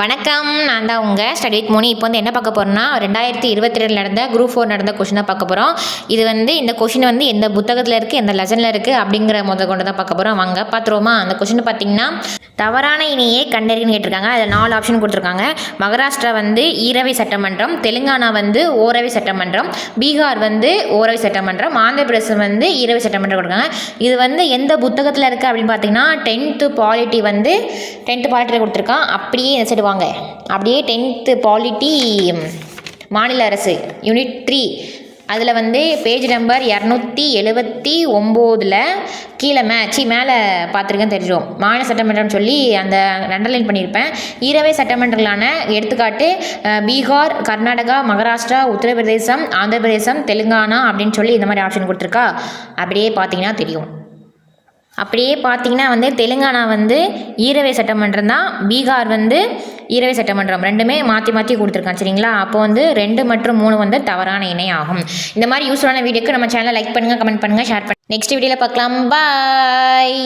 வணக்கம், நான் தான் உங்கள் ஸ்டடி வித் மோனி. இப்போ வந்து என்ன பார்க்க போகிறோம்னா 2022 நடந்த குரூப் 4 நடந்த கொஷின் தான் பார்க்க போகிறோம். இது வந்து இந்த கொஷின் வந்து எந்த புத்தகத்தில் இருக்குது, எந்த லெசனில் இருக்குது அப்படிங்கிற கொண்டு தான் பார்க்க போகிறோம். வாங்க பார்த்துருவோமா. அந்த கொஷின் பார்த்தீங்கன்னா தவறான இணையை கண்டறின்னு கேட்டிருக்காங்க. அதில் 4 ஆப்ஷன் கொடுத்துருக்காங்க. மகாராஷ்டிரா வந்து ஈரவை சட்டமன்றம், தெலுங்கானா வந்து ஓரவை சட்டமன்றம், பீகார் வந்து ஓரவை சட்டமன்றம், ஆந்திர பிரதேசம் வந்து ஈரவை சட்டமன்றம் கொடுக்காங்க. இது வந்து எந்த புத்தகத்தில் இருக்குது அப்படின்னு பார்த்தீங்கன்னா 10th பாலிட்டி வந்து 10th பாலிட்டியில் கொடுத்துருக்கான். அப்படியே இந்த சைடு வாங்க, அப்படியே 10th பாலிட்டி மாநில அரசு யூனிட் 3 அதில் வந்து பேஜ் நம்பர் 279 கீழே மேலே பார்த்துருக்கேன்னு தெரிஞ்சிடும். மாநில சட்டமன்றம் சொல்லி அந்த அண்டர்லைன் பண்ணியிருப்பேன். ஈரவை சட்டமன்றங்களான எடுத்துக்காட்டு பீகார், கர்நாடகா, மகாராஷ்டிரா, உத்தரப்பிரதேசம், ஆந்திர பிரதேசம், தெலுங்கானா அப்படின்னு சொல்லி இந்த மாதிரி ஆப்ஷன் கொடுத்துருக்கா. அப்படியே பார்த்தீங்கன்னா தெரியும். அப்படியே பார்த்தீங்கன்னா வந்து தெலுங்கானா வந்து ஈரவை சட்டமன்றம் தான், பீகார் வந்து ஈரவை சட்டமன்றம், ரெண்டுமே மாற்றி கொடுத்துருக்கான். சரிங்களா? அப்போ வந்து 2 மற்றும் 3 வந்து தவறான இணை ஆகும். இந்த மாதிரி யூஸ்ஃபுல்லான வீடியோக்கு நம்ம சேனலை லைக் பண்ணுங்கள், கமெண்ட் பண்ணுங்கள், ஷேர் பண்ணுங்கள். நெக்ஸ்ட் வீடியோவில் பார்க்கலாம். பாய்.